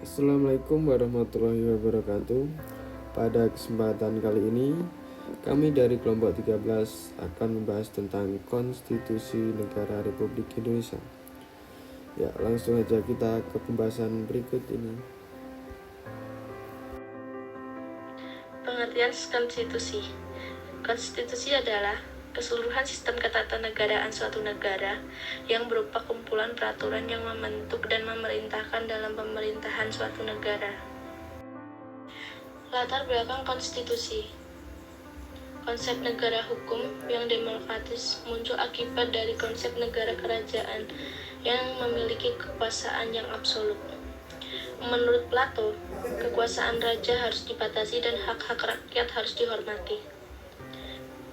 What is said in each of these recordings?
Assalamualaikum warahmatullahi wabarakatuh. Pada kesempatan kali ini, kami dari kelompok 13 akan membahas tentang Konstitusi Negara Republik Indonesia. Ya, langsung aja kita ke pembahasan berikut ini. Pengertian konstitusi. Konstitusi adalah keseluruhan sistem ketatanegaraan suatu negara yang berupa kumpulan peraturan yang membentuk dan memerintahkan dalam pemerintahan suatu negara. Latar belakang konstitusi. Konsep negara hukum yang demokratis muncul akibat dari konsep negara kerajaan yang memiliki kekuasaan yang absolut. Menurut Plato, kekuasaan raja harus dibatasi dan hak-hak rakyat harus dihormati.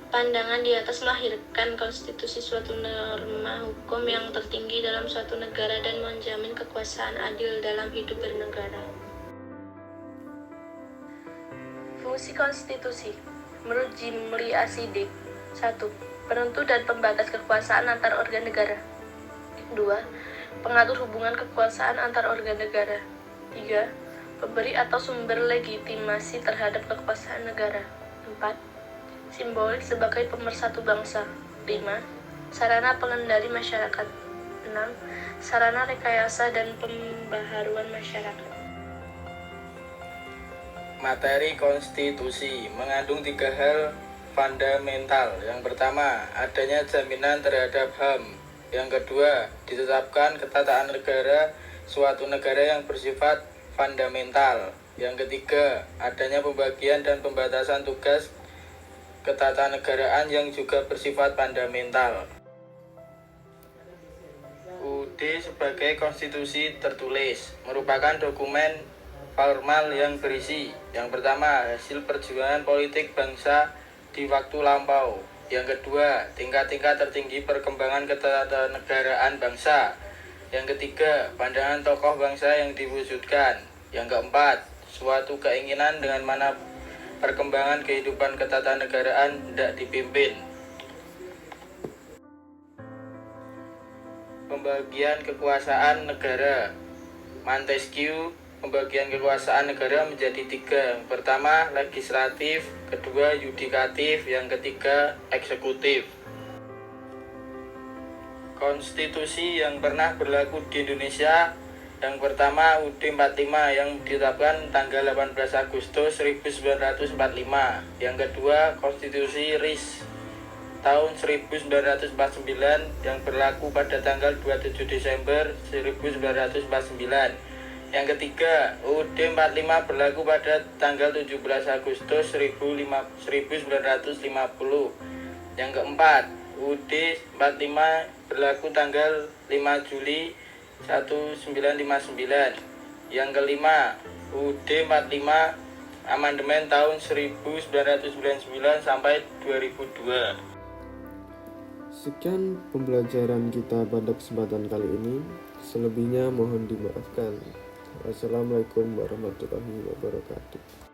Pandangan di atas melahirkan konstitusi suatu norma hukum yang tertinggi dalam suatu negara dan menjamin kekuasaan adil dalam hidup bernegara. Fungsi konstitusi. Menurut Jimli Asidik, 1. Penentu dan pembatas kekuasaan antar organ negara. 2. Pengatur hubungan kekuasaan antar organ negara. 3. Pemberi atau sumber legitimasi terhadap kekuasaan negara. 4. Simbolik sebagai pemersatu bangsa. 5. Sarana pengendali masyarakat. 6. Sarana rekayasa dan pembaharuan masyarakat. Materi konstitusi mengandung 3 hal fundamental. Yang pertama, adanya jaminan terhadap HAM. Yang kedua, ditetapkan ketatanegaraan negara suatu negara yang bersifat fundamental. Yang ketiga, adanya pembagian dan pembatasan tugas ketatanegaraan yang juga bersifat fundamental. UUD sebagai konstitusi tertulis merupakan dokumen formal yang berisi yang pertama, hasil perjuangan politik bangsa di waktu lampau. Yang kedua, tingkat-tingkat tertinggi perkembangan ketatanegaraan bangsa. Yang ketiga, pandangan tokoh bangsa yang diwujudkan. Yang keempat, suatu keinginan dengan mana perkembangan kehidupan ketatanegaraan hendak dipimpin. Pembagian kekuasaan negara. Montesquieu pembagian kekuasaan negara menjadi 3. Yang pertama, legislatif, kedua, yudikatif, yang ketiga, eksekutif. Konstitusi yang pernah berlaku di Indonesia. Yang pertama, UUD 45 yang ditetapkan tanggal 18 Agustus 1945. Yang kedua, Konstitusi RIS tahun 1949 yang berlaku pada tanggal 27 Desember 1949. Yang ketiga, UUD 45 berlaku pada tanggal 17 Agustus 1950. Yang keempat, UUD 45 berlaku tanggal 5 Juli 1959. Yang kelima, UUD 45 amandemen tahun 1999 sampai 2002. Sekian pembelajaran kita pada kesempatan kali ini. Selebihnya mohon dimaafkan. Wassalamualaikum warahmatullahi wabarakatuh.